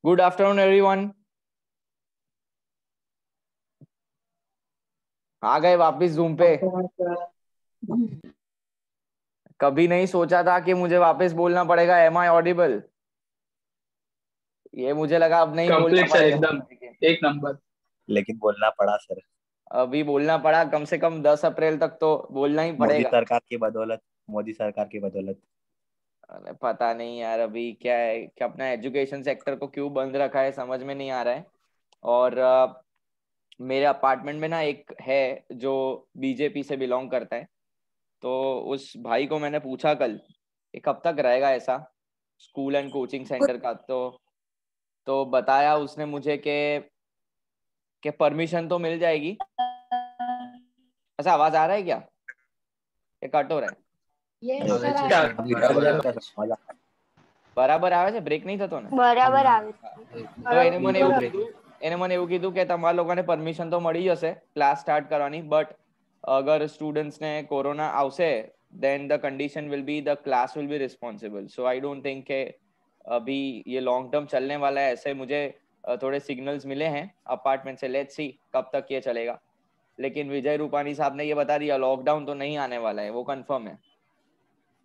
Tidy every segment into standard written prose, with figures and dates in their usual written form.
Good afternoon everyone. आ गए वापस zoom पे। कभी नहीं सोचा था कि मुझे वापस बोलना पड़ेगा एम आई ऑडिबल। ये मुझे लगा अब नहीं बोलना कंप्लीट सर, पड़ेगा। एकदम एक नंबर। लेकिन बोलना पड़ा सर। अभी बोलना पड़ा, कम से कम 10 अप्रैल तक तो बोलना ही मोदी पड़ेगा। सरकार की बदौलत। मोदी सरकार की बदौलत। अरे पता नहीं यार, अभी क्या है कि अपना एजुकेशन सेक्टर को क्यों बंद रखा है समझ में नहीं आ रहा है। और मेरे अपार्टमेंट में ना एक है जो बीजेपी से बिलोंग करता है। तो उस भाई को मैंने पूछा कल, ये कब तक रहेगा ऐसा स्कूल एंड कोचिंग सेंटर का। तो बताया उसने मुझे कि परमिशन तो मिल जाएगी। अच्छा, आवाज आ रहा है क्या? ये कट हो रहा है? क्या? બરાબર આવે છે? બ્રેક નહીં થતો ને? બરાબર આવે તો એને મને એવું કીધું કે તમારા લોકોને પરમિશન તો મળી જશે ક્લાસ સ્ટાર્ટ કરવાની, બટ અગર સ્ટુડન્ટ્સને કોરોના આવશે then the condition will be the class will be responsible. So I don't think કે अभी ये लॉन्ग टर्म चलने वाला है। ऐसे मुझे थोड़े सिग्नल्स मिले हैं अपार्टमेंट से। लेट्स सी कब तक ये चलेगा। लेकिन विजय रूपानी साहब ने ये बता दिया लॉकडाउन तो नहीं आने वाला है, वो कंफर्म है,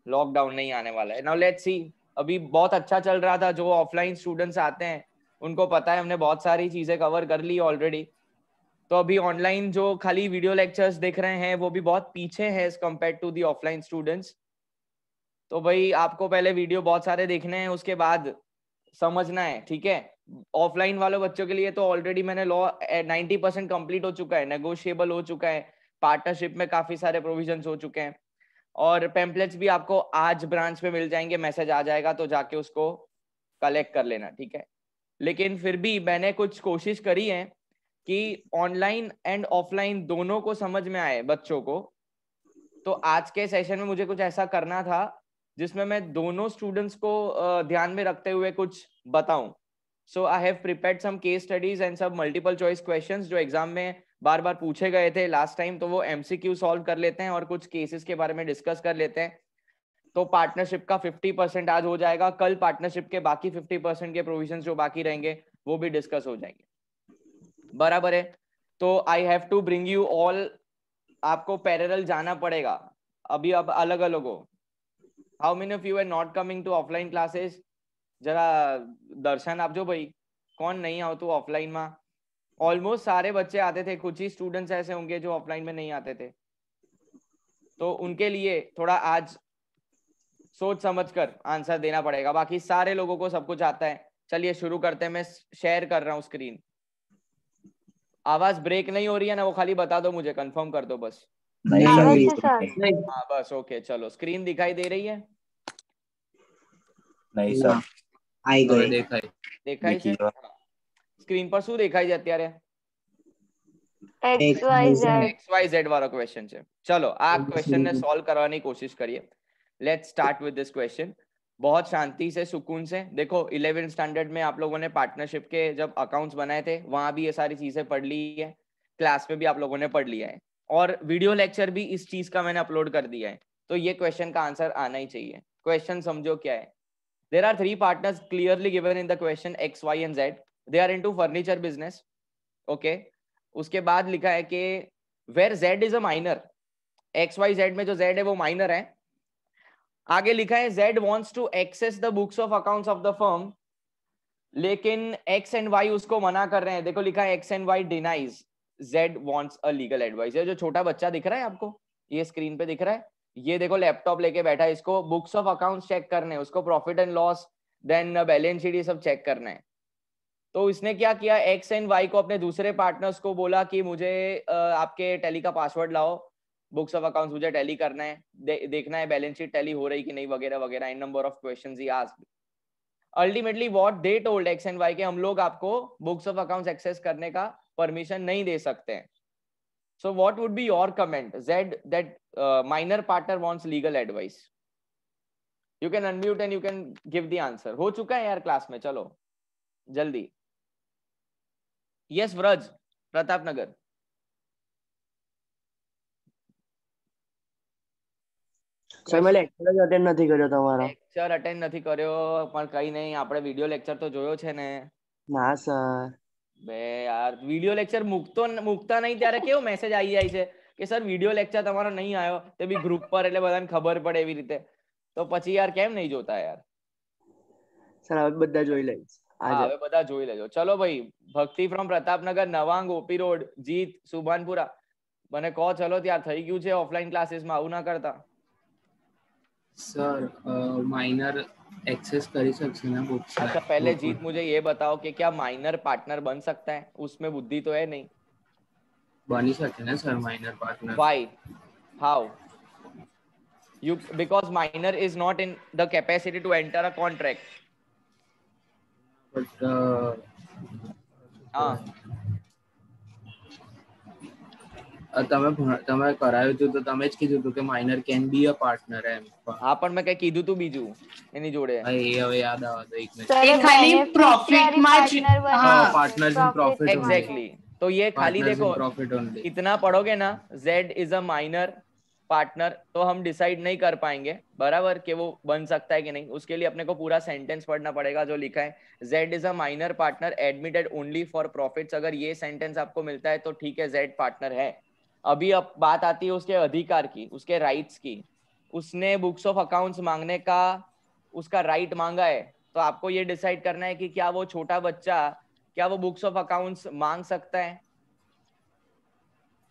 लॉकडाउन नहीं आने वाला है। Now let's see. अभी बहुत अच्छा चल रहा था, जो ऑफलाइन स्टूडेंट्स आते हैं उनको पता है हमने बहुत सारी चीजें कवर कर ली ऑलरेडी। तो अभी ऑनलाइन जो खाली वीडियो लेक्चर्स देख रहे हैं वो भी बहुत पीछे है as compared to the offline students. तो भाई आपको पहले वीडियो बहुत सारे देखने हैं, उसके बाद समझना है, ठीक है। ऑफलाइन वाले बच्चों के लिए तो ऑलरेडी मैंने लॉ 90% कंप्लीट हो चुका है, नेगोशिएबल हो चुका है, पार्टनरशिप में काफी सारे प्रोविजंस हो चुके हैं। और पैम्पलेट्स भी आपको आज ब्रांच पे मिल जाएंगे, मैसेज आ जाएगा तो जाके उसको कलेक्ट कर लेना, ठीक है। लेकिन फिर भी मैंने कुछ कोशिश करी है कि ऑनलाइन एंड ऑफलाइन दोनों को समझ में आए बच्चों को। तो आज के सेशन में मुझे कुछ ऐसा करना था जिसमें मैं दोनों स्टूडेंट्स को ध्यान में रखते हुए कुछ बताऊं। So I have prepared some case studies and सब मल्टीपल चॉइस क्वेश्चंस जो एग्जाम में बार बार पूछे गए थे लास्ट टाइम, तो वो एमसीक्यू सॉल्व कर लेते हैं और कुछ केसेस के बारे में डिस्कस कर लेते हैं। तो पार्टनरशिप का 50% आज हो जाएगा, कल पार्टनरशिप के बाकी 50% के प्रोविजंस जो बाकी रहेंगे वो भी डिस्कस हो जाएंगे, बराबर है। तो I have to bring you all, आपको पैरेलल जाना पड़ेगा। अभी अब अलग अलग हो। How many of you are not coming to offline classes? जरा दर्शन आपजो भाई, कौन नहीं आवતું ऑफलाइन में? ऑलमोस्ट सारे बच्चे आते थे, कुछ ही स्टूडेंट्स ऐसे होंगे जो ऑफलाइन में नहीं आते थे। तो उनके लिए थोड़ा आज सोच समझकर आंसर देना पड़ेगा, बाकी सारे लोगों को सब कुछ आता है। चलिए शुरू करते हैं। मैं शेयर कर रहा हूँ स्क्रीन। आवाज ब्रेक नहीं हो रही है ना? वो खाली बता दो मुझे, कंफर्म कर दो बस। हाँ बस ओके, चलो स्क्रीन दिखाई दे रही है? नहीं सर। आई गई દેખાય છે? સ્ક્રીન પર શું દેખાય છે અત્યારે? XYZ વાળો ક્વેશ્ચન છે। ચલો આ ક્વેશ્ચન ને સોલ્વ કરવાની કોशिश करिए। Let's start with this question. बहुत शांति से सुकून से देखो। 11th स्टैंडर्ड में आप लोगों ने पार्टनरशिप के जब अकाउंट्स बनाए थे वहां भी ये सारी चीजें पढ़ ली है, क्लास में भी आप लोगों ने पढ़ लिया है, और वीडियो लेक्चर भी इस चीज का मैंने अपलोड कर दिया है। तो ये क्वेश्चन का आंसर आना ही चाहिए। क्वेश्चन समझो क्या है। There are three partners clearly given in the question X, Y and Z. They are into furniture business. Okay. उसके बाद लिखा है कि where Z is a minor, X, Y, Z में जो Z है वो minor है। आगे लिखा है Z wants to access the books of accounts of the firm, लेकिन X and Y उसको मना कर रहे हैं। देखो लिखा है X and Y denies Z wants a legal advice। जो छोटा बच्चा दिख रहा है आपको, ये स्क्रीन पे दिख रहा है, ये देखो लैपटॉप लेके बैठा है, इसको बुक्स ऑफ अकाउंट्स चेक करने हैं, उसको profit and loss then balance sheet ये सब चेक करना है। तो इसने क्या किया, एक्स एंड वाई को अपने दूसरे पार्टनर्स को बोला कि मुझे आपके टैली का पासवर्ड लाओ, बुक्स ऑफ अकाउंट्स मुझे टैली करना है, देखना है बैलेंस शीट टैली हो रही कि नहीं वगैरह वगैरह। In number of questions he asked. Ultimately what they told X and Y के हम लोग आपको बुक्स ऑफ अकाउंट्स एक्सेस करने का परमिशन नहीं दे सकते हैं। So what would be your comment? Z, that minor partner wants legal advice. You can unmute and you can give the answer. हो चुका है यार क्लास में, चलो जल्दी। Yes व्रज, प्रताप नगर। સર મેં લેક્ચર જ અટેન્ડ નથી કર્યો તમારો। લેક્ચર અટેન્ડ નથી કર્યો પણ કઈ નહીં, આપણે વિડિયો લેક્ચર તો જોયો છે ને। ના સર. બે યાર વિડિયો લેક્ચર મૂકતા નહીં ત્યારે કેવો મેસેજ આવી જાય છે કે સર વિડિયો લેક્ચર તમારો નહીં આવ્યો, તે બી ગ્રુપ પર, એટલે બધાને ખબર પડે એવી રીતે. તો પછી યાર કેમ નહીં જોતા યાર? સર હવે બધા જોઈ લઈશ હા આજે. હવે બધા જોઈ લેજો. ચલો ભાઈ, ભક્તિ ફ્રોમ પ્રતાપનગર, નવાંગ, ઓપી રોડ, જીત, સુભાનપુરા, મને કહો ચલો ત્યાર થઈ ગયું છે ઓફલાઈન ક્લાસીસમાં, આવું ના કરતા. सर माइनर एक्सेस कर ही सकते हैं बुक्स. अच्छा पहले जीत मुझे ये बताओ कि क्या माइनर पार्टनर बन सकता है? उसमें बुद्धि तो है नहीं. बन ही सकते हैं sir minor partner. Why? How? You because minor is not in the capacity to enter a contract. But તમે કરાયું હતું તો તમે જ કીધું હતું કે minor can be a partner એમ. હા પણ મેં કઈ કીધું તું બીજું એની જોડે. એ હવે યાદ આવે તો એક મિનિટ. ये खाली प्रॉफिट में हाँ पार्टनर्स इन प्रॉफिट. एग्जैक्टली. तो ये खाली देखो प्रॉफिट ओनली. इतना पढ़ोगे ना, Z is a minor partner, तो हम डिसाइड नहीं कर पाएंगे बराबर कि वो बन सकता है कि नहीं. उसके लिए अपने को पूरा सेंटेंस पढ़ना पड़ेगा जो लिखा है. Z is a minor partner admitted only for profits. अगर ये सेंटेंस आपको मिलता है तो ठीक है, Z पार्टनर है. अभी अब बात आती है उसके अधिकार की, उसके राइट्स की. उसने बुक्स ऑफ अकाउंट्स मांगने का उसका राइट मांगा है, तो आपको ये डिसाइड करना है कि क्या वो छोटा बच्चा, क्या वो बुक्स ऑफ अकाउंट्स मांग सकता है?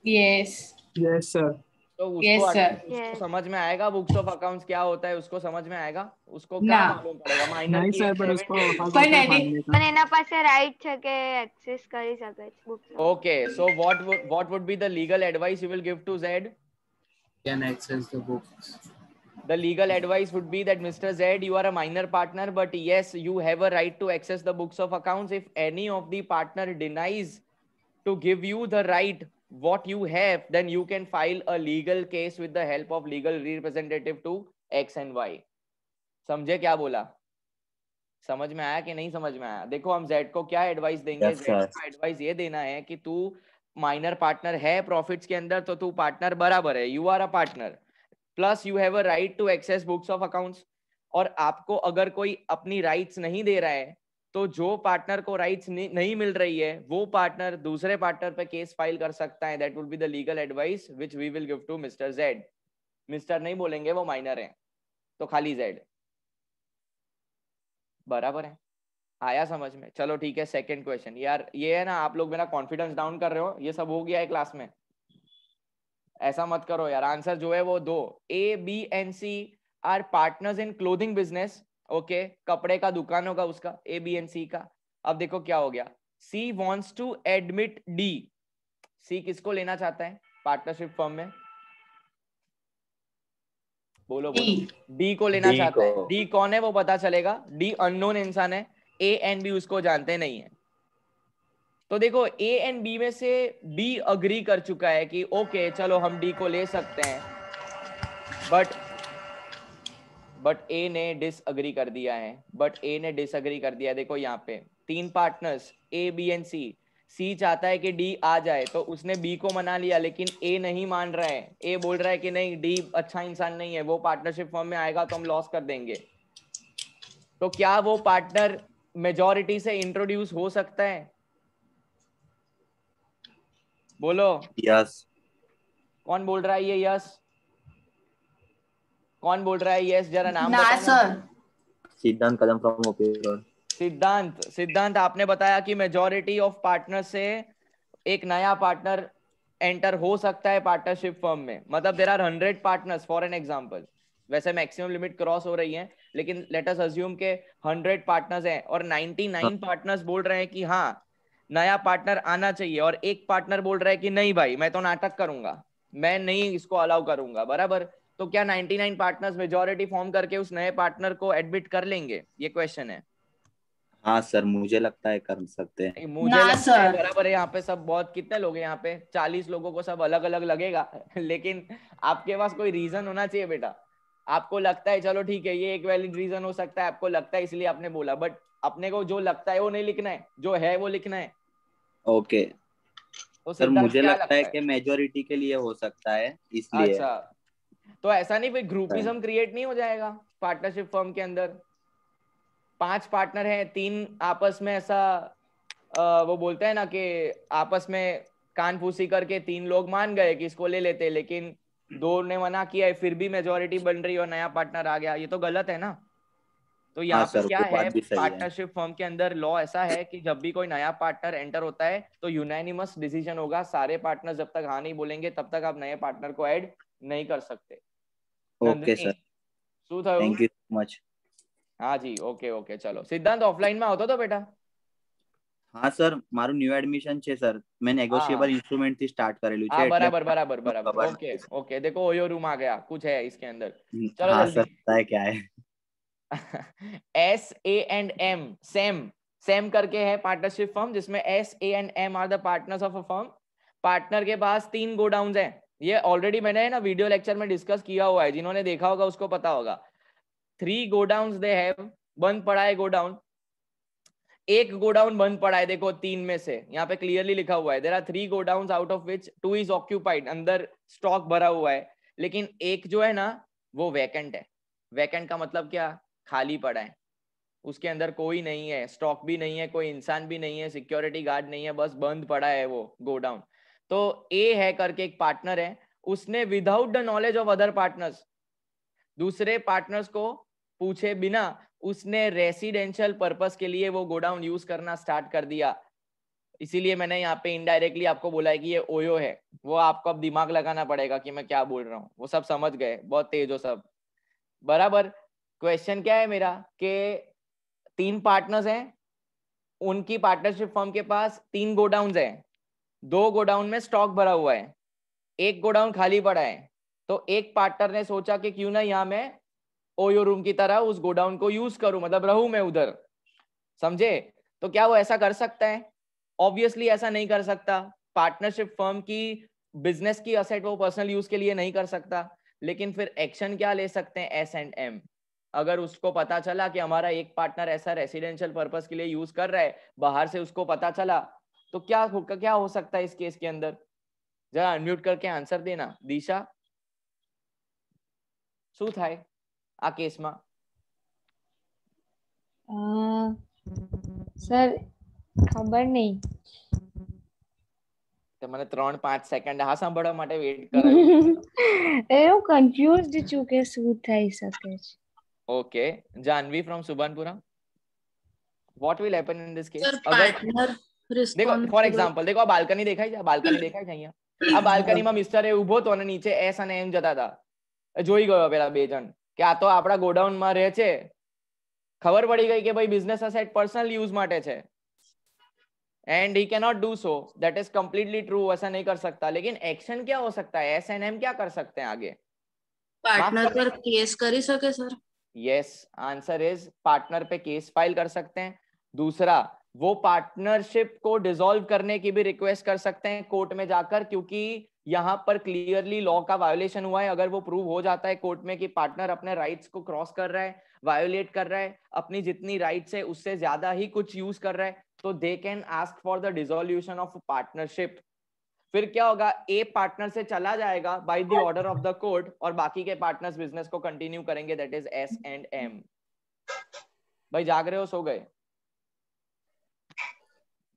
Yes yes sir. तो Yes, उसको sir. उसको समझ में आएगा बुक्स ऑफ अकाउंट्स क्या होता है? उसको समझ में आएगा? उसको क्या ना. मालूम पड़ेगा? माइनर નહીં की સર પણ 70 उसको પણ એની પણ એના પાસે રાઈટ છે કે એક્સેસ કરી શકે છે books. Okay, so what would be the legal advice you will give to Z? Can access the books. The legal advice would be that Mr. Z, you are a minor partner, but yes, you have a right to access the books of accounts. If any of the partner denies to give you the right what you have, then you can file a legal case with the help of legal representative to X and Y. समझे क्या बोला? समझ में आया कि नहीं समझ में आया? देखो हम Z को क्या एडवाइस देंगे? Yes, Z sir. को एडवाइस ये देना है कि तू माइनर पार्टनर है प्रॉफिट्स के अंदर, तो तू पार्टनर बराबर है, you are a partner, plus you have a right to access books of accounts. और आपको अगर कोई अपनी राइट्स नहीं दे रहा है, तो जो पार्टनर को राइट्स नहीं मिल रही है, वो पार्टनर दूसरे पार्टनर पे केस फाइल कर सकता है. That will be the legal advice which we will give to mister Z. Mister नहीं बोलेंगे, वो माइनर है, तो खाली जेड. बराबर है? आया समझ में? चलो ठीक है. Second question. यार ये है ना, आप लोग मेरा कॉन्फिडेंस डाउन कर रहे हो. ये सब हो गया है क्लास में, ऐसा मत करो यार. आंसर जो है वो दो. A, B and C are partners in clothing business. Okay, कपड़े का दुकानों का उसका A, B and C का. अब देखो क्या हो गया. C wants to admit D. C किसको लेना चाहता है पार्टनरशिप फर्म में? बोलो बोलो. D को लेना D चाहता है. को. D कौन है वो पता चलेगा. D अननोन इंसान है. A and B उसको जानते नहीं है. तो देखो A एंड B में से B अग्री कर चुका है कि ओके चलो हम D को ले सकते हैं, बट A ने डिसअग्री कर दिया है. देखो यहाँ पे 3 partners A, B and C. C चाहता है कि D आ जाए, तो उसने B को मना लिया, लेकिन A नहीं मान रहा है. A बोल रहा है कि नहीं, D अच्छा इंसान नहीं है, वो पार्टनरशिप फॉर्म में आएगा तो हम लॉस कर देंगे. तो क्या वो पार्टनर मेजॉरिटी से इंट्रोड्यूस हो सकता है? बोलो. यस. कौन बोल रहा है ये यस? कौन बोल रहा है यस? जरा नाम ना बताना. सर. सिद्धांत कदम फ्रॉम ओपी रोड. सिद्धांत आपने बताया कि मेजॉरिटी ऑफ पार्टनर से एक नया पार्टनर एंटर हो सकता है पार्टनरशिप फर्म में. मतलब there are 100 partners for an example. वैसे मैक्सिमम लिमिट क्रॉस हो रही है, लेकिन लेट अस अज्यूम के 100 पार्टनर्स हैं और 99 पार्टनर्स बोल रहे हैं कि हाँ नया पार्टनर आना चाहिए, और एक पार्टनर बोल रहा है कि नहीं भाई मैं तो नाटक करूंगा, मैं नहीं इसको अलाउ करूंगा. बराबर? तो क्या 99 पार्टनर्स मेजॉरिटी फॉर्म करके उस नए पार्टनर को एडमिट कर लेंगे? ये क्वेश्चन है. हाँ सर, मुझे लगता है कर सकते हैं. मुझे ना लगता है सर. बराबर है. यहाँ पे सब बहुत, कितने लोग हैं यहाँ पे? 40 लोगों को सब अलग अलग लगेगा. लेकिन आपके पास कोई रीजन होना चाहिए बेटा. आपको लगता है चलो ठीक है ये एक वैलिड रीजन हो सकता है, आपको लगता है इसलिए आपने बोला, बट अपने को जो लगता है वो नहीं लिखना है, जो है वो लिखना है. ओके तो सर, सिद्धार्थ मुझे क्या लगता है कि मेजोरिटी के लिए हो सकता है, इसलिए. अच्छा, तो ऐसा नहीं, फिर ग्रुपिज्म क्रिएट नहीं हो जाएगा पार्टनरशिप फर्म के अंदर? 5 पार्टनर हैं, 3 आपस में ऐसा वो बोलते हैं ना कि आपस में कान फूसी करके 3 लोग मान गए कि इसको ले लेते, लेकिन 2 ने मना किया है, फिर भी मेजोरिटी बन रही और नया पार्टनर आ गया, ये तो गलत है ना। तो हाँ यहाँ पे सर, क्या वो है, बात भी सही है। पार्टनरशिप फर्म के अंदर लॉ ऐसा है कि जब भी कोई नया पार्टनर एंटर होता है तो यूनानिमस डिसीजन होगा। सारे पार्टनर जब तक हाँ नहीं बोलेंगे तब तक आप नए पार्टनर को ऐड नहीं कर सकते। ओके नंदिनी सर, શું થયું? Thank you so much. हाँ जी, ओके ओके, चलो सिद्धांत ऑफलाइन में આવતો તો બેટા? હા સર, મારું ન્યુ એડમિશન છે સર, મેં हाँ નેગોશિયેબલ ઇન્સ્ટ્રુમેન્ટ થી સ્ટાર્ટ કરેલું છે, हाँ, એટલે बराबर बराबर बराबर, ખબર ओके નથી સર। ओके, देखो ओयो रूम आ गया, कुछ है इसके अंदर, चलो हाँ जल्दी। सर, पता है क्या है। S-A-N-M, सेम करके है पार्टनरशिप फर्म, जिसमें S-A-N-M are the partners of a firm. Partner के पास 3 गोडाउन हैं। ये ऑलरेडी मैंने ना वीडियो लेक्चर में डिस्कस किया हुआ है, जिन्होंने देखा होगा उसको पता होगा। 3 गोडाउन दे हैव, बंद पड़ा है गोडाउन, एक गोडाउन बंद पड़ा है, देखो 3 में से यहाँ पे क्लियरली लिखा हुआ है, there are 3 godowns out of which 2 is occupied, अंदर स्टॉक भरा हुआ है, लेकिन एक जो है ना वो वैकेंट है। वैकेंट का मतलब क्या, खाली पड़ा है, उसके अंदर कोई नहीं है, स्टॉक भी नहीं है, कोई इंसान भी नहीं है, सिक्योरिटी गार्ड नहीं है, बस बंद पड़ा है वो गोडाउन। तो ए है करके एक पार्टनर है, उसने without the knowledge of other partners, दूसरे पार्टनर्स को पूछे बिना उसने रेसिडेंशियल पर्पस के लिए वो गोडाउन यूज करना स्टार्ट कर दिया। इसीलिए मैंने यहाँ पे इनडायरेक्टली आपको बोला है कि ये ओयो है। वो आपको अब दिमाग लगाना पड़ेगा कि मैं क्या बोल रहा हूँ, वो सब समझ गए, बहुत तेज हो सब, बराबर। क्वेश्चन क्या है मेरा कि 3 पार्टनर्स हैं, उनकी पार्टनरशिप फर्म के पास 3 गोडाउन हैं, 2 गोडाउन में स्टॉक भरा हुआ है, एक गोडाउन खाली पड़ा है। तो एक पार्टनर ने सोचा कि क्यों ना यहाँ मैं ओयो रूम की तरह उस गोडाउन को यूज करूं, मतलब रहूं मैं उधर, समझे। तो क्या वो ऐसा कर सकता है? ऑब्वियसली ऐसा नहीं कर सकता। पार्टनरशिप फर्म की बिजनेस की असेट वो पर्सनल यूज के लिए नहीं कर सकता, लेकिन फिर एक्शन क्या ले सकते हैं, S&M। अगर उसको पता चला कि हमारा एक पार्टनर ऐसा रेसिडेंशियल पर्पस के लिए यूज कर रहा है, बाहर से उसको पता चला, तो क्या हो सकता है इस केस के अंदर? जरा अनम्यूट करके आंसर देना दिशा, શું થાય આ કેસમાં? સર ખબર નહીં। મને 3-5 સેકન્ડ હા સાંભળવા માટે વેટ કરાયું। હું કન્ફ્યુઝડ છું કે શું થઈ શકે છે। Okay, Janvi from Subanpura, what will happen in this case? Sir अगर पार्टनर देखो रिस्पॉन्सिबल फॉर एग्जांपल, देखो आ बाल्कनी देखाय છે, આ બાલ્કની દેખાય છે અહીંયા, આ બાલ્કનીમાં મિસ્ટર એ ઊભો તો અને નીચે S અને M જતા હતા, જોઈ ગયો પેલા બે જણ કે આ તો આપણા ગોડાઉનમાં રહે છે, ખબર પડી ગઈ કે ભાઈ બિઝનેસ અસેટ पर्सनल यूज માટે છે, and he cannot do so, that is completely true, ऐसा नहीं कर सकता। लेकिन एक्शन क्या हो सकता है, S&M क्या कर सकते हैं आगे? पार्टनर पर केस करी सके sir? Yes, answer is partner पे केस फाइल कर सकते हैं। दूसरा, वो पार्टनरशिप को डिसॉल्व करने की भी रिक्वेस्ट कर सकते हैं कोर्ट में जाकर, क्योंकि यहाँ पर क्लियरली लॉ का वायोलेशन हुआ है। अगर वो प्रूव हो जाता है कोर्ट में कि पार्टनर अपने राइट्स को क्रॉस कर रहा है, वायोलेट कर रहा है, अपनी जितनी राइट्स है उससे ज्यादा ही कुछ यूज कर रहा है, तो they can ask for the dissolution of partnership. फिर क्या होगा, ए पार्टनर से चला जाएगा by the order of the court, और बाकी के पार्टनर्स बिजनेस को कंटिन्यू करेंगे, दैट इज S&M। भाई जाग रहे हो, सो गए?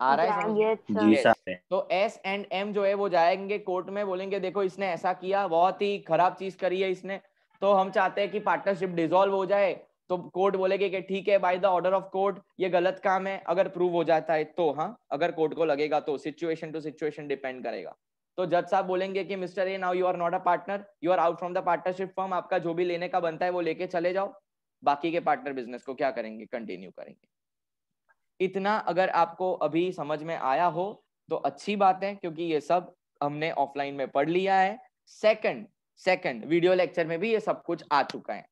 आ रहा है समझ में? जी Yes. सर। तो S&M जो है वो जाएंगे कोर्ट में, बोलेंगे देखो इसने ऐसा किया, बहुत ही खराब चीज करी है इसने, तो हम चाहते हैं कि पार्टनरशिप डिसॉल्व हो जाए। तो कोर्ट बोलेगी कि ठीक है, by the order of court ये गलत काम है, अगर प्रूव हो जाता है तो हाँ, अगर कोर्ट को लगेगा तो, सिचुएशन टू सिचुएशन डिपेंड करेगा। तो जज साहब बोलेंगे कि mister A, now you are not a partner, you are out from the partnership firm, आपका जो भी लेने का बनता है वो लेके चले जाओ, बाकी के पार्टनर बिजनेस को क्या करेंगे, कंटिन्यू करेंगे। इतना अगर आपको अभी समझ में आया हो तो अच्छी बात है, क्योंकि ये सब हमने ऑफलाइन में पढ़ लिया है। सेकंड वीडियो लेक्चर में भी ये सब कुछ आ चुका है।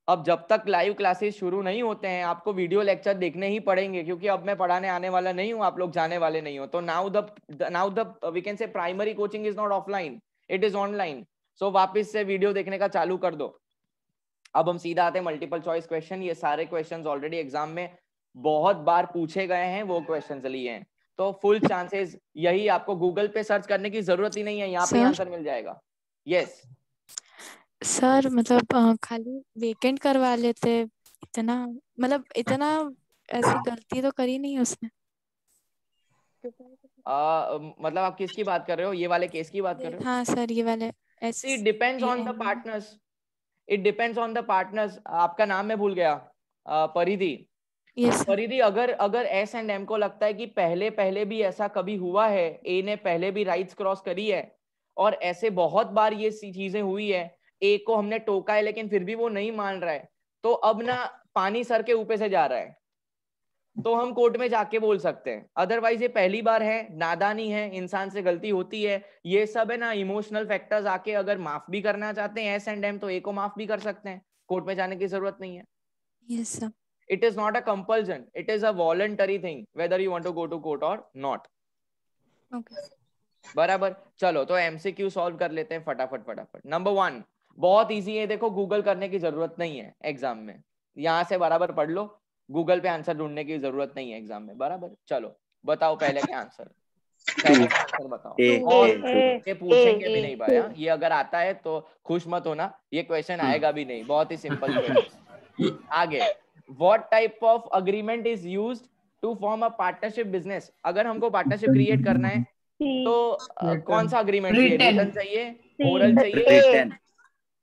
अब जब तक लाइव क्लासेस शुरू नहीं होते हैं, आपको वीडियो लेक्चर देखने ही पड़ेंगे, क्योंकि अब मैं पढ़ाने आने वाला नहीं हूं, आप लोग जाने वाले नहीं हो। तो now the we can say primary coaching is not offline, it is online. So वापस से वीडियो देखने का चालू कर दो। अब हम सीधा आते हैं मल्टीपल चॉइस क्वेश्चन। ये सारे क्वेश्चंस ऑलरेडी एग्जाम में बहुत बार पूछे गए हैं, वो क्वेश्चंस लिए हैं, तो फुल चांसेस यही, आपको गूगल पे सर्च करने की जरूरत ही नहीं है, यहाँ पे आंसर मिल जाएगा। यस सर, मतलब खाली वेकेंट करवा लेते, इतना मतलब इतना ऐसी गलती तो करी नहीं उसने। मतलब आप किसकी बात कर रहे हो, ये वाले केस की बात कर रहे हो? हाँ सर, ये वाले See, it depends on the partners. It depends on the partners. आपका नाम मैं भूल गया, परिधि। यस परिधि, अगर एस एंड एम को लगता है कि पहले भी ऐसा कभी हुआ है, ए ने पहले भी राइट्स क्रॉस करी है और ऐसे बहुत बार ये चीजें हुई है, ए को हमने टोका है लेकिन फिर भी वो नहीं मान रहा है, तो अब ना पानी सर के ऊपर से जा रहा है, तो हम कोर्ट में जाके बोल सकते हैं। अदरवाइज ये पहली बार है, नादानी है, इंसान से गलती होती है, ये सब है ना इमोशनल फैक्टर्स आके अगर माफ भी करना चाहते हैं एस एंड एम, तो ए को माफ भी कर सकते हैं, कोर्ट में जाने की जरूरत नहीं है। Yes sir. It is not a compulsion, it is a voluntary thing whether you want to go to court or not. Okay बराबर। चलो तो एमसीक्यू सॉल्व कर लेते हैं फटाफट। नंबर 1 बहुत इजी है, देखो गूगल करने की जरूरत नहीं है एग्जाम में, यहाँ से बराबर पढ़ लो, गूगल पे आंसर ढूंढने की जरूरत नहीं है एग्जाम में। बराबर, चलो बताओ पहले का आंसर, पहले का आंसर बताओ। और ये पूछेंगे भी नहीं भाई, ये अगर आता है तो खुश मत होना, ये क्वेश्चन आएगा भी नहीं, बहुत ही सिंपल क्वेश्चन। आगे, what type of agreement is used to form a partnership business? अगर हमको पार्टनरशिप क्रिएट करना है तो कौन सा अग्रीमेंट चाहिए? रिटन चाहिए, ओरल चाहिए,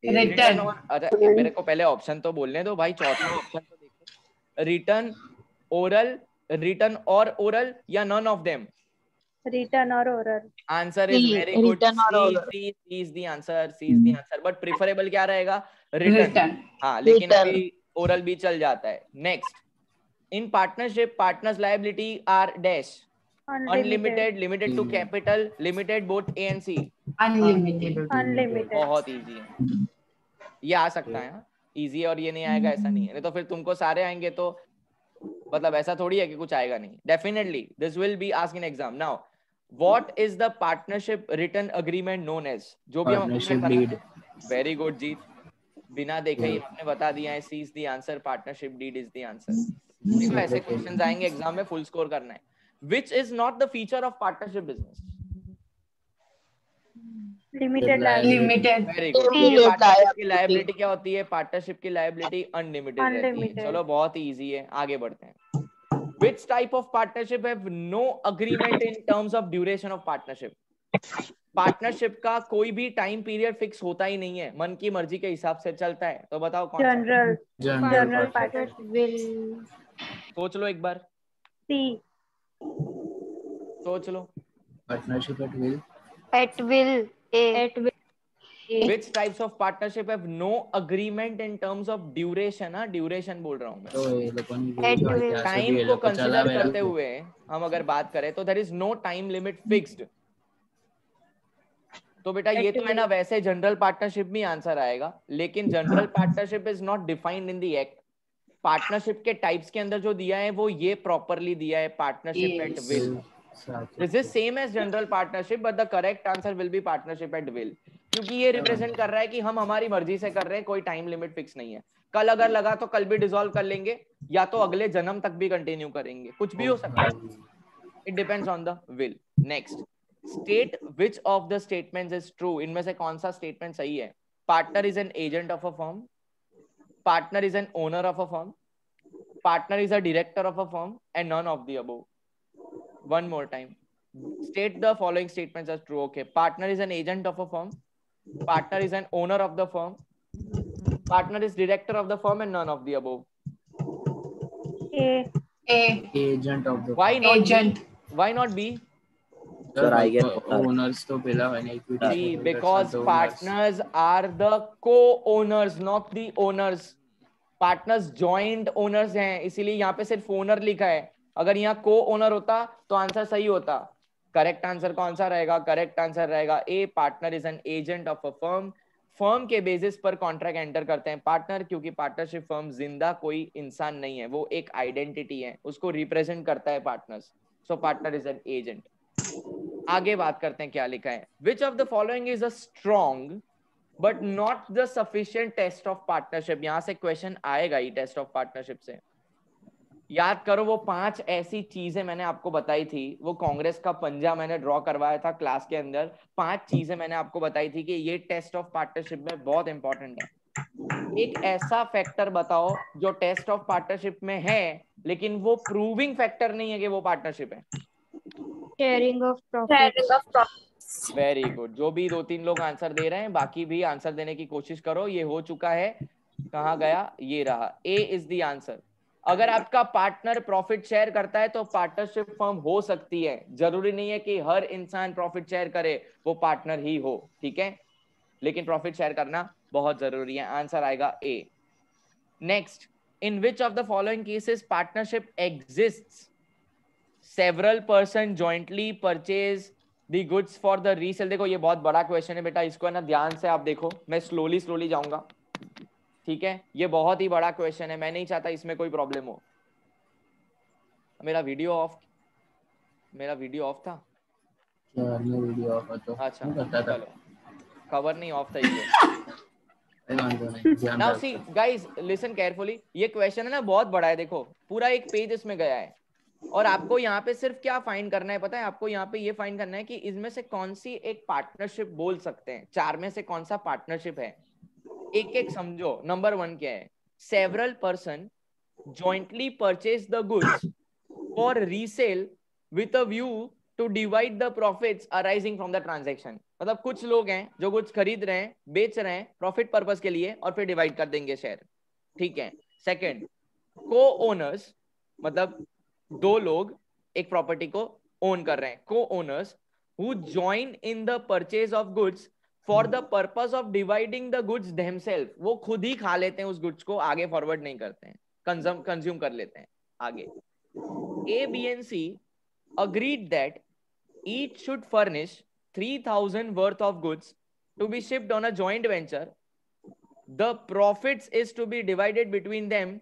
रिटन और अरे मेरे को पहले ऑप्शन तो बोलने दो भाई, चौथा ऑप्शन तो देखो, रिटन, ओरल, रिटन और ओरल या नन ऑफ देम? रिटर्न और oral. Answer is very good, C is the answer, but preferable क्या रहेगा? रिटन। हाँ, लेकिन अभी ओरल भी चल जाता है। Next, in partnership partners liability are dash, unlimited, limited to capital, limited both A and C, unlimited. बहुत इजी है, ये आ सकता है, इजी है और ये नहीं आएगा ऐसा नहीं है, नहीं तो फिर तुमको सारे आएंगे तो मतलब ऐसा थोड़ी है कि कुछ आएगा नहीं। Definitely this will be asked in exam. Now what is the partnership written agreement known as? जो भी हम, वेरी गुड जीत, बिना देखे ही आपने बता दिया है, C is the answer, partnership deed is the answer. देखो ऐसे क्वेश्चंस आएंगे एग्जाम में, फुल स्कोर करना है। Which is not the feature of partnership business? Limited liability. Very good. Partnership की लायबिलिटी क्या होती है? पार्टनरशिप की लायबिलिटी अनलिमिटेड रहती है। चलो बहुत ही इजी है, आगे बढ़ते हैं। Which type of partnership have no agreement in terms of duration of partnership? Partnership का कोई भी टाइम पीरियड फिक्स होता ही नहीं है, मन की मर्जी के हिसाब से चलता है, तो बताओ कौन सा? General partnership. विल। सोच लो एक बार, सी। सोच लो। Partnership at will. At will. A. At will. Which types of partnership have no agreement in terms of duration? हाँ, ड्यूरेशन बोल रहा हूँ मैं। तो ये लोगों ने टाइम को कंसीडर करते हुए हम अगर बात करें तो there is no time limit fixed। तो बेटा ये तो है ना, वैसे जनरल पार्टनरशिप में आंसर आएगा, लेकिन general partnership is not defined in the act. Partnership के टाइप्स के अंदर जो दिया है वो ये प्रॉपरली दिया है, partnership at will. This is same as general partnership, but the correct answer will be partnership at will, क्योंकि ये रिप्रेजेंट कर रहा है कि हम हमारी मर्जी से कर रहे हैं, कोई टाइम लिमिट फिक्स नहीं है। कल अगर लगा तो कल भी डिसॉल्व कर लेंगे, या तो अगले जन्म तक भी कंटिन्यू करेंगे, कुछ भी हो सकता है। It depends on the will. Next, state which of the statements is true. इनमें से कौन सा स्टेटमेंट सही है? Partner is an agent of a firm, partner is an owner of a firm, partner is a director of a firm, and none of the above. One more time, state the following statements as true. Okay, partner is an agent of a firm, partner is an owner of the firm, partner is director of the firm, and none of the above. A. Agent of the Why not Agent. B? Why not B? Sir, I get owners तो पहला है ना, equity See, because partners are the co-owners, not the owners. Partners joint owners हैं, इसीलिए यहाँ पे सिर्फ owner लिखा है। अगर यहाँ को ओनर होता तो आंसर सही होता। करेक्ट आंसर कौन सा रहेगा? करेक्ट आंसर रहेगा A, partner is an agent of a firm. Firm के बेसिस पर कॉन्ट्रैक्ट एंटर करते हैं पार्टनर, क्योंकि पार्टनरशिप फर्म जिंदा कोई इंसान नहीं है, वो एक आइडेंटिटी है, उसको रिप्रेजेंट करता है partners. So partner is an agent. आगे बात करते हैं क्या लिखा है। Which of the following is a strong but not the sufficient test of partnership. यहां से क्वेश्चन आएगा ही टेस्ट ऑफ पार्टनरशिप से। याद करो वो 5 ऐसी चीजें मैंने आपको बताई थी, वो कांग्रेस का पंजा मैंने ड्रॉ करवाया था क्लास के अंदर। 5 चीजें मैंने आपको बताई थी कि ये टेस्ट ऑफ पार्टनरशिप में बहुत इंपॉर्टेंट है। एक ऐसा फैक्टर बताओ जो टेस्ट ऑफ पार्टनरशिप में है लेकिन वो प्रूविंग फैक्टर नहीं है कि वो पार्टनरशिप है। Sharing of profit. Very good. जो भी 2-3 लोग आंसर दे रहे हैं, बाकी भी आंसर देने की कोशिश करो। ये हो चुका है, कहाँ गया, ये रहा। ए इज द आंसर। अगर आपका पार्टनर प्रॉफिट शेयर करता है तो पार्टनरशिप फर्म हो सकती है। जरूरी नहीं है कि हर इंसान प्रॉफिट शेयर करे वो पार्टनर ही हो, ठीक है, लेकिन प्रॉफिट शेयर करना बहुत जरूरी है। आंसर आएगा A. Next, in which of the following cases partnership exists? Several person jointly purchase the goods for the resale. देखो ये बहुत बड़ा क्वेश्चन है बेटा, इसको है ना ध्यान से आप देखो, मैं स्लोली जाऊंगा, ठीक है। ये बहुत ही बड़ा क्वेश्चन है, मैं नहीं चाहता इसमें कोई प्रॉब्लम हो। मेरा वीडियो ऑफ था। वीडियो ऑफ है तो अच्छा करता था। चलो, कवर नहीं ऑफ था ये। ध्यान नाउ रख। See guys, listen carefully. ये क्वेश्चन है ना बहुत बड़ा है, देखो पूरा एक पेज इसमें गया है, और आपको यहाँ पे सिर्फ क्या फाइंड करना है पता है? आपको यहाँ पे ये फाइंड करना है कि इसमें से कौन सी एक पार्टनरशिप बोल सकते हैं, चार में से कौन सा पार्टनरशिप है। एक एक समझो। नंबर 1 क्या है? Several person jointly purchase the goods for resale with a view to divide the profits arising from the transaction. मतलब कुछ लोग हैं जो गुड्स खरीद रहे हैं, बेच रहे हैं प्रॉफिट पर्पस के लिए, और फिर डिवाइड कर देंगे शेयर, ठीक है। सेकंड, को ओनर्स, मतलब दो लोग एक प्रॉपर्टी को ओन कर रहे हैं, co-owners who join in the purchase of goods for the purpose of dividing the goods themself. वो खुद ही खा लेते हैं उस गुड्स को, आगे फॉरवर्ड नहीं करते हैं, कंज्यूम कर लेते हैं आगे। A, B and C agreed that each should furnish 3,000 worth of goods to be shipped on a joint venture. The profits is to be divided between them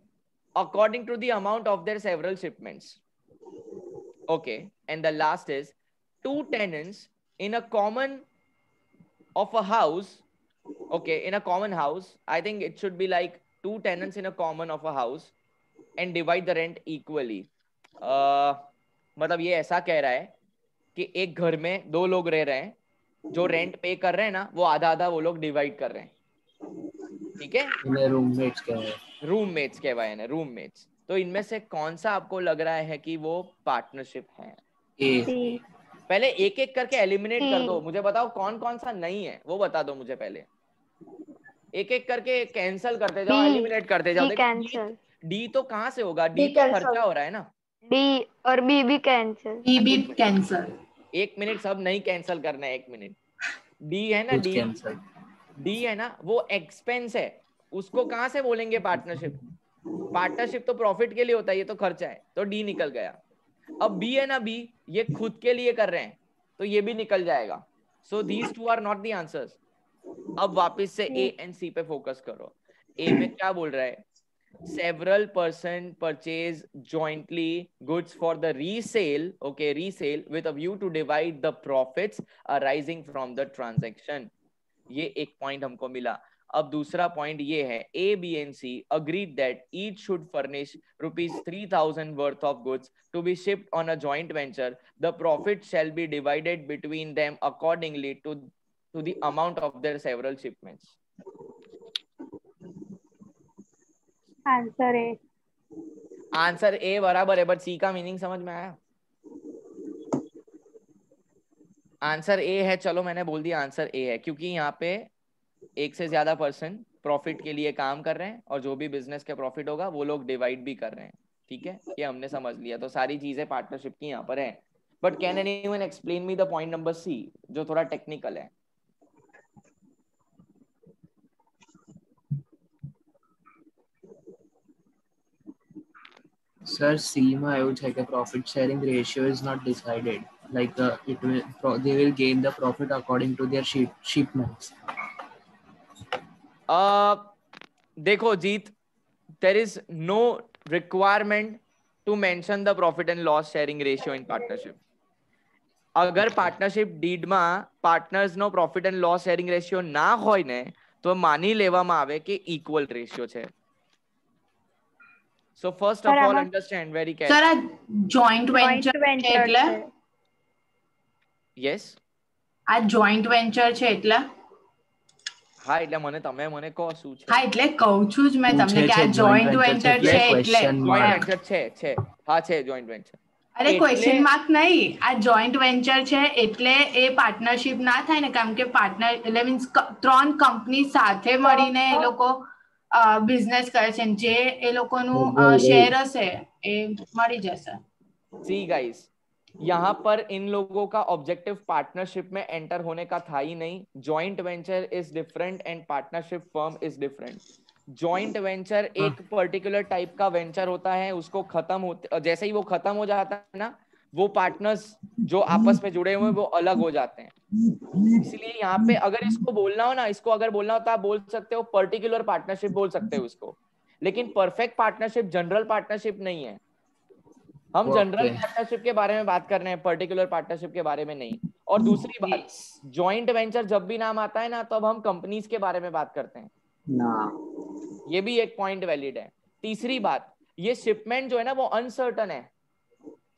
according to the amount of their several shipments. Okay, and the last is two tenants in a common of a house. Okay, in a common house, I think it should be like two tenants in a common of a house and divide the rent equally. मतलब ये ऐसा कह रहा है कि एक घर में दो लोग रह रहे हैं, जो रेंट पे कर रहे हैं ना, वो आधा आधा वो लोग डिवाइड कर रहे हैं, ठीक है। इन्हें रूममेट्स कहते हैं। रूममेट्स कहवाए ना, रूममेट्स। तो इनमें से कौन सा आपको लग रहा है कि वो पार्टनरशिप है? ए। पहले एक एक करके एलिमिनेट कर दो, मुझे बताओ कौन कौन सा नहीं है, वो बता दो मुझे पहले। एक एक करके कैंसिल करते जाओ, एलिमिनेट करते जाओ। कैंसिल। डी तो कहाँ से होगा? डी तो खर्चा हो रहा है ना। डी और बी भी कैंसिल। बी भी कैंसिल। एक मिनट, सब नहीं कैंसिल करना है, एक मिनट। डी है ना, डी है ना, वो एक्सपेंस है, उसको कहाँ से बोलेंगे पार्टनरशिप? पार्टनरशिप तो प्रॉफिट के लिए होता है, ये तो खर्चा है, तो डी निकल गया। अब बी है ना, बी ये खुद के लिए कर रहे हैं, तो ये भी निकल जाएगा। So these two are not the answers. अब वापस से ए एंड सी पे फोकस करो। ए में क्या बोल रहा है? Several person purchase jointly goods for the resale, okay, resale with a view to divide the profits arising from the transaction. ये एक पॉइंट हमको मिला। अब दूसरा पॉइंट ये है, A, B and C agreed that each should furnish rupees 3,000 worth of goods to be shipped on a joint venture. The profit shall be divided between them accordingly to the amount of their several shipments. Answer A. Answer A बराबर है, but सी का meaning समझ में आया? Answer A है। चलो मैंने बोल दिया आंसर ए है, क्योंकि यहाँ पे एक से ज्यादा पर्सन प्रॉफिट के लिए काम कर रहे हैं, और जो भी बिजनेस के प्रॉफिट होगा वो लोग डिवाइड भी कर रहे हैं, ठीक है। ये हमने समझ लिया। तो सारी चीजें पार्टनरशिप की यहाँ पर है। But can anyone explain me the point number C, जो थोड़ा टेक्निकल है? सर सी में એવું છે કે profit sharing ratio is not decided, like they will gain the profit according to their shipments. देखो जीत, there is no requirement to mention the profit and loss sharing ratio in partnership. अगर partnership deed માં partners નો profit and loss sharing ratio ના હોય ને, તો માની લેવામાં આવે કે ઇક્વલ રેશિયો છે. So first of all understand very carefully. Sir આ જોઈન્ટ વેન્ચર એટલે? Yes. આ જોઈન્ટ વેન્ચર છે એટલે? હા એટલે મને કહો શું છે. હા એટલે કહું છું જ મેં તમને કે આ જોઈન્ટ વેન્ચર છે એટલે જોઈન્ટ વેન્ચર છે હા છે જોઈન્ટ વેન્ચર. અરે ક્વેશ્ચન માર્ક નહીં, આ જોઈન્ટ વેન્ચર છે એટલે એ પાર્ટનરશિપ ના થાય ને, કારણ કે પાર્ટનર એટલે મીન્સ 3 કંપની સાથે મળીને એ લોકો બિઝનેસ કરે છે, જે એ લોકોનું શેર હશે એ મળી જશે. सी गाइस, यहाँ पर इन लोगों का ऑब्जेक्टिव पार्टनरशिप में एंटर होने का था ही नहीं. Joint venture is different and partnership firm is different. Joint venture एक पर्टिकुलर टाइप का वेंचर होता है, उसको खत्म होते जैसे ही वो खत्म हो जाता है ना, वो पार्टनर्स जो आपस में जुड़े हुए हैं वो अलग हो जाते हैं. इसलिए यहाँ पे अगर इसको बोलना हो ना, इसको अगर बोलना हो तो आप बोल सकते हो पर्टिकुलर पार्टनरशिप बोल सकते हो उसको, लेकिन परफेक्ट पार्टनरशिप जनरल पार्टनरशिप नहीं है. हम जनरल पार्टनरशिप के बारे में बात कर रहे हैं, पर्टिकुलर पार्टनरशिप के बारे में नहीं. और दूसरी बात, जॉइंट वेंचर जब भी नाम आता है ना, तब हम कंपनीज के बारे में बात करते हैं ना, ये भी एक पॉइंट वैलिड है. तीसरी बात, ये शिपमेंट जो है ना वो अनसर्टन है.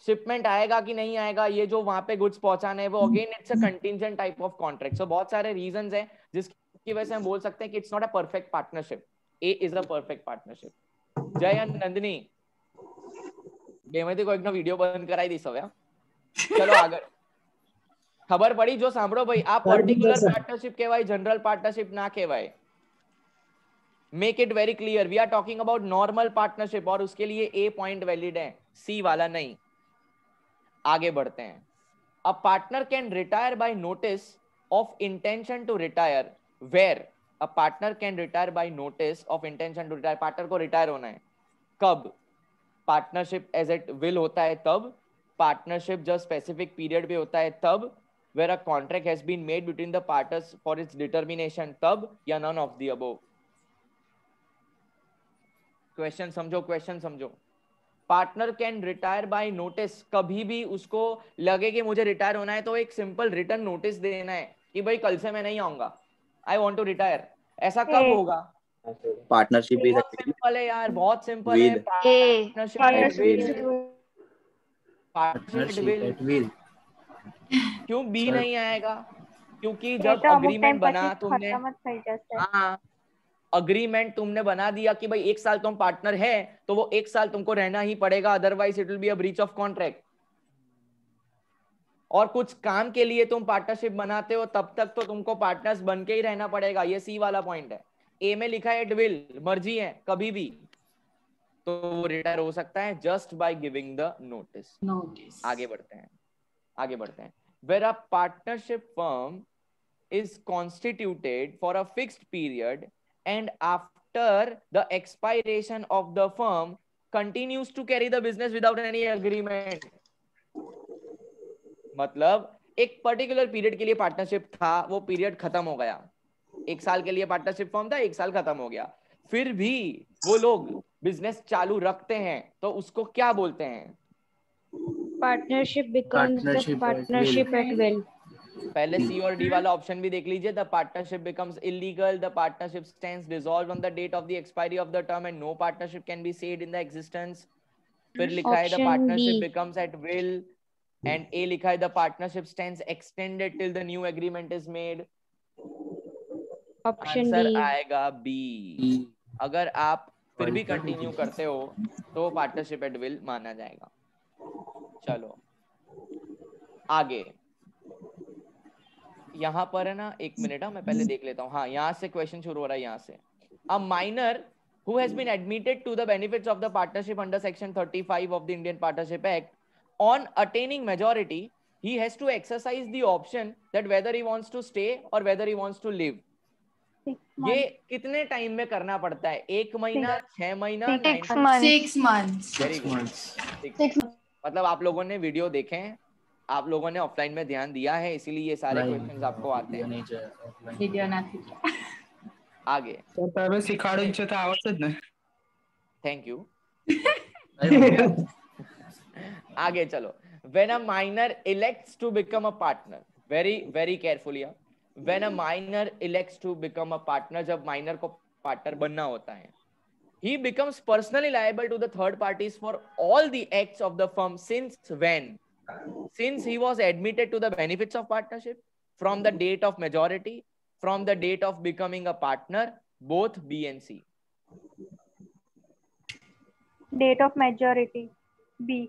शिपमेंट आएगा कि नहीं आएगा, ये जो वहां पे गुड्स पहुंचाने है वो again it's a contingent type of contract. So बहुत सारे रीजंस हैं जिसकी वजह से हम बोल सकते हैं कि it's not a perfect partnership. A is a perfect partnership. जय नंदिनी બેમાંથી કોઈકનો વિડિયો બંધ કરાવી દઈશ હવે. ચલો આગળ. ખબર પડી? જો સાંભળો ભાઈ, આ પર્ટિક્યુલર પાર્ટનરશિપ કહેવાય, જનરલ પાર્ટનરશિપ ના કહેવાય. Make it very clear, we are talking about normal partnership और उसके लिए ए पॉइंट वैलिड है, सी वाला नहीं. आगे बढ़ते हैं. A partner can retire by notice of intention to retire. Where a partner can retire by notice of intention to retire. Partner को रिटायर होना है. कब? पार्टनरशिप एज एट विल होता है तब. पार्टनरशिप जब स्पेसिफिक पीरियड पे होता है तब. Where a contract has been made between the partners for its determination तब, या none of the above. Question समझो. Partner can retire by notice. कभी भी उसको लगे कि मुझे रिटायर होना है तो एक सिंपल रिटर्न नोटिस देना है कि भाई कल से मैं नहीं आऊंगा, आई वांट टू रिटायर. ऐसा कब होगा? पार्टनरशिप भी बहुत सिंपल है यार, बहुत सिंपल है. Partnership at will. क्यों बी नहीं आएगा? क्योंकि जब अग्रीमेंट बना तुमने, हाँ अग्रीमेंट तुमने बना दिया कि भाई 1 साल तुम पार्टनर है तो वो 1 साल तुमको रहना ही पड़ेगा, otherwise it will be a breach of contract. और कुछ काम के लिए तुम पार्टनरशिप बनाते हो तब तक तो तुमको पार्टनर्स बन के ही रहना पड़ेगा. ये सी वाला पॉइंट है. ए में लिखा है एट विल, मर्जी है कभी भी, तो रिटायर हो सकता है just by giving the notice. आगे बढ़ते हैं. Where a partnership firm is constituted for a fixed period and after the expiration of the firm continues to carry the business without any agreement. मतलब एक particular period के लिए partnership था, वो period खत्म हो गया. 1 साल के लिए पार्टनरशिप फॉर्म था, 1 साल खत्म हो गया, फिर भी वो लोग बिजनेस चालू रखते हैं तो उसको क्या बोलते हैं? Partnership becomes the partnership at will. पहले सी और डी वाला ऑप्शन भी देख लीजिए. The partnership becomes illegal, the partnership stands dissolved on the date of the expiry of the term and no partnership can be said in the existence. फिर लिखा है the partnership becomes at will, and A लिखा है the partnership stands extended till the new agreement is made. Answer आएगा B. अगर आप फिर भी कंटिन्यू करते हो तो पार्टनरशिप एट विल माना जाएगा. चलो आगे. यहाँ पर है ना, 1 मिनट, मैं पहले देख लेता हूँ. हाँ, यहाँ से क्वेश्चन शुरू हो रहा है. यहाँ से a minor who has been admitted to the benefits of the partnership under section 35 of the Indian Partnership Act, on attaining majority he has to exercise the option that whether he wants to stay or whether he wants to leave. ये कितने time में करना पड़ता है? 1 महीना, 6 महीना, 6 months. Very good. मतलब आप लोगों ने वीडियो देखे हैं, आप लोगों ने ऑफलाइन में ध्यान दिया है, इसीलिए ये सारे क्वेश्चंस आपको आते हैं. आगे તમે શીખાડ્યું છે તો આવડશે જ ને. Thank you. आगे चलो. When a minor elects to become a partner, very carefully, when a minor elects to become a partner, जब माइनर को पार्टनर बनना होता है, he becomes personally liable to the third parties for all the acts of the firm since he was admitted to the benefits of partnership from the date of majority from the date of becoming a partner, both B and C. Date of majority B.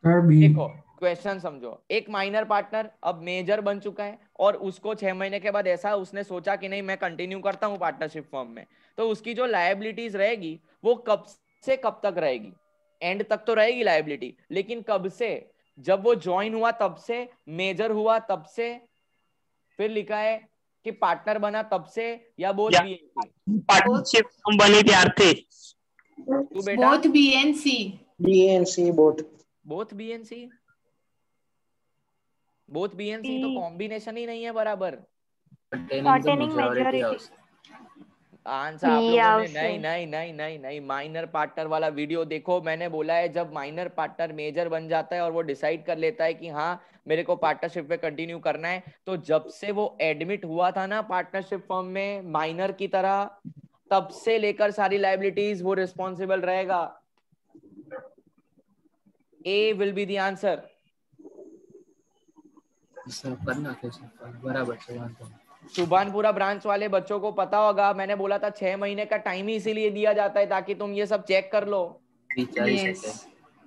देखो question समझो, एक minor partner अब major बन चुका है और उसको 6 महीने के बाद ऐसा उसने सोचा कि नहीं मैं कंटिन्यू करता हूँ पार्टनरशिप फर्म में, तो उसकी जो लायबिलिटीज रहेगी वो कब से कब तक रहेगी? एंड तक तो रहेगी लायबिलिटी, लेकिन कब से? जब वो ज्वाइन हुआ तब से, मेजर हुआ तब से, फिर लिखा है कि पार्टनर बना तब से, या both B and C? Partnership हम बनी तैयार थे। तू बेटा both B and C. B and C both both B and C? Both B and C तो कॉम्बिनेशन ही नहीं है बराबर. Containing majority. आंसर आप लोगों ने नहीं नहीं नहीं नहीं नहीं माइनर पार्टनर वाला वीडियो देखो. मैंने बोला है जब माइनर पार्टनर मेजर बन जाता है और वो डिसाइड कर लेता है कि हाँ मेरे को पार्टनरशिप में कंटिन्यू करना है, तो जब से वो एडमिट हुआ था ना पार्टनरशिप फर्म में माइनर की तरह, तब से लेकर सारी लायबिलिटीज वो रिस्पॉन्सिबल रहेगा. ए विल बी द आंसर. बराबर से बात. सुभानपुरा ब्रांच वाले बच्चों को पता होगा, मैंने बोला था 6 महीने का टाइम ही इसीलिए दिया जाता है ताकि तुम ये सब चेक कर लो.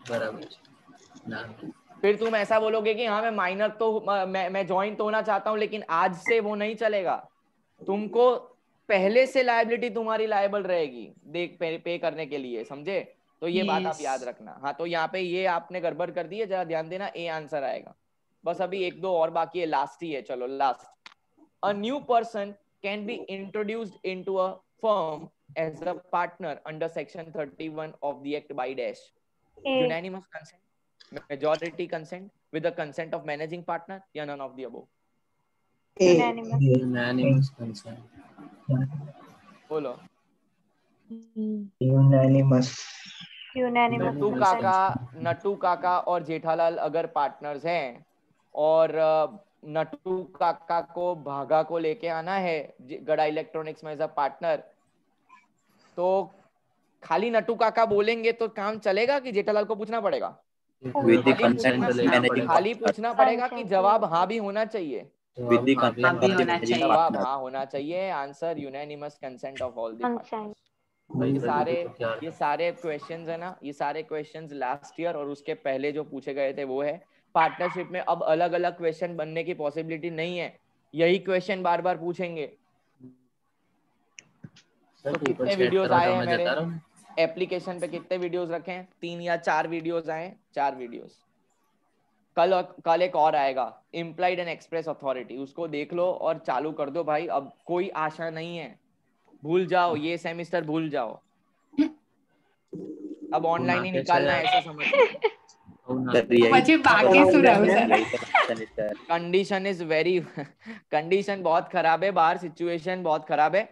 बराबर. फिर तुम ऐसा बोलोगे कि हाँ मैं माइनर तो मैं ज्वाइन तो होना चाहता हूँ, लेकिन आज से वो नहीं चलेगा. तुमको पहले से लायबिलिटी तुम्हारी लायबल रहेगी देख पे करने के लिए, समझे? तो ये बात आप याद रखना. हाँ तो यहाँ पे ये आपने गड़बड़ कर दी है, जरा ध्यान देना. ए आंसर आएगा. बस अभी 1-2 और बाकी है, लास्ट ही है. चलो last. A new person can be introduced into a firm as a partner under section 31 of the act by dash. Unanimous consent, majority consent, with the consent of managing partner, या none of the above? Unanimous consent. बोलो. Unanimous. Natu काका और जेठालाल अगर partners हैं और नटू काका को भागा को लेके आना है गड़ा इलेक्ट्रॉनिक्स में एज अ पार्टनर, तो खाली नटू काका बोलेंगे तो काम चलेगा कि जेठालाल को पूछना पड़ेगा? खाली पूछना पड़ेगा कि जवाब हाँ भी होना चाहिए? जवाब हाँ होना चाहिए. Answer unanimous consent of all the partners. ये सारे क्वेश्चंस है ना, ये सारे क्वेश्चंस लास्ट ईयर और उसके पहले जो पूछे गए थे वो है. पार्टनरशिप में अब अलग अलग क्वेश्चन बनने की पॉसिबिलिटी नहीं है, यही क्वेश्चन बार बार पूछेंगे. तो कितने वीडियोस आए हैं मेरे एप्लीकेशन पे? कितने वीडियोस रखे हैं? 3 या 4 वीडियोस आए. 4 वीडियोस. कल एक और आएगा, इम्प्लाइड एंड एक्सप्रेस अथॉरिटी. उसको देख लो और चालू कर दो भाई. अब कोई आशा नहीं है, भूल जाओ ये सेमेस्टर, भूल जाओ. अब ऑनलाइन ही निकालना है ऐसा समझ. कंडीशन इज वेरी कंडीशन बहुत खराब है बाहर. सिचुएशन बहुत खराब है.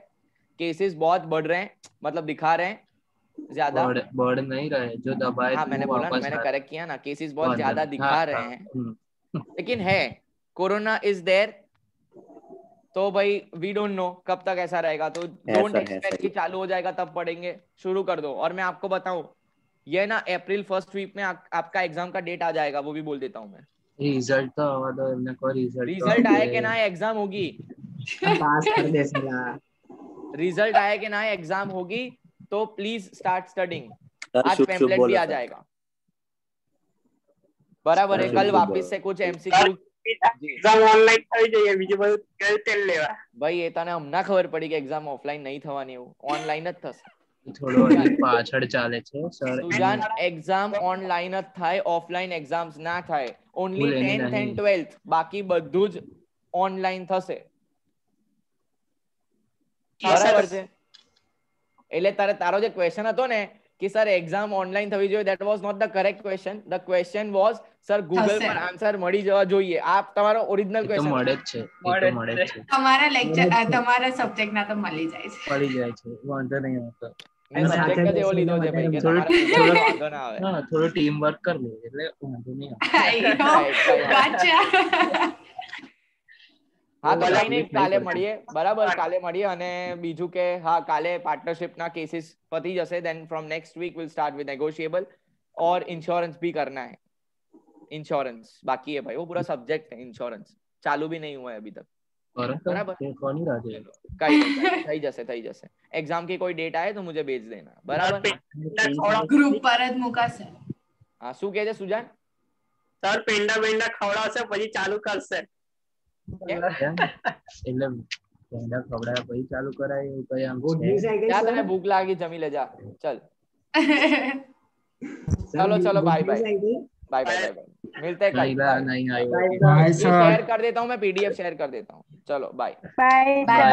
केसेस बहुत बढ़ रहे हैं, मतलब दिखा रहे हैं ज्यादा. बढ़ नहीं रहे, जो दबाए. हाँ मैंने बोला, मैंने करेक्ट किया ना. केसेस बहुत ज्यादा दिखा रहे हैं, लेकिन है कोरोना इज देयर. तो भाई वी डोंट नो कब तक ऐसा रहेगा. तो डोंट एक्सपेक्ट कि चालू हो जाएगा तब पढ़ेंगे. शुरू कर दो. और मैं आपको बताऊं, ये ना अप्रैल फर्स्ट वीक में आपका एग्जाम का डेट आ जाएगा, वो भी बोल देता हूँ मैं. रिजल्ट तो आवा दो. इनने को रिजल्ट आए कि ना एग्जाम होगी. पास कर दे साला. रिजल्ट आए कि ना एग्जाम होगी, तो प्लीज स्टार्ट स्टडिंग. आज पैम्फलेट भी आ जाएगा. बराबर है. कल वापस से कुछ एमसीक्यू. એક્ઝામ ઓનલાઈન થઈ જઈએ, બીજું બધું કઈ તેલ લેવા. ભાઈ એ તને હમણાં ખબર પડી કે એક્ઝામ ઓફલાઈન નહીં થવાની, એવું ઓનલાઈન જ થશે. થોડો પાછળ ચાલે છે સર. સુજાન એક્ઝામ ઓનલાઈન જ થાય, ઓફલાઈન એક્ઝામ્સ ના થાય. ઓન્લી 10th and 12th, બાકી બધું જ ઓનલાઈન થશે. બરાબર છે? એટલે તારો જે ક્વેશ્ચન હતો ને कि सर एग्जाम ऑनलाइन थवी જોઈએ, that was not the correct question. The question was sir Google पर आंसर મળી જવા જોઈએ. આપ તમારો ઓરિજિનલ ક્વેશ્ચન મળે જ છે. તમારા લેક્ચર તમારા સબ્જેક્ટ ના તો મળી જાય છે. વાંધો નહીં આવતો. મેં સબ્જેક્ટ જ એવો લીધો છે ભાઈ કે તમારા વાંધો ના આવે. હા થોડો ટીમ વર્ક કર લે એટલે વાંધો નહીં આવે. હા તો કઈ નહીં, કાલે મળીએ. બરાબર, કાલે મળીએ. અને બીજું કે હા કાલે પાર્ટનરશિપ ના કેસીસ પતી જશે. Then from next week will start with negotiable. और इंश्योरेंस भी करना है. इंश्योरेंस बाकी है भाई, वो पूरा सब्जेक्ट है. इंश्योरेंस चालू भी नहीं हुआ है अभी तक. બરાબર કોની રાતે કઈ નહીં, થઈ જશે એક્ઝામ की કોઈ ડેટ આવે તો મુझे भेज देना બરાબર ગ્રુપ પર જ મુકાશે. હા શું કહે છે સુજાન? સર પેંડા ખવડાવશે પછી ચાલુ કરશે. એટલે પેંડા ખવડાવ્યા પછી ચાલુ કરાય એવું કઈ આમ જા તને ભૂખ લાગી જમી લે જા ચલ चलो बाय बाय बाय बाय मिलते हैं कल नहीं आई शेयर कर देता हूँ मैं PDF शेयर कर देता हूँ चलो बाय बाय.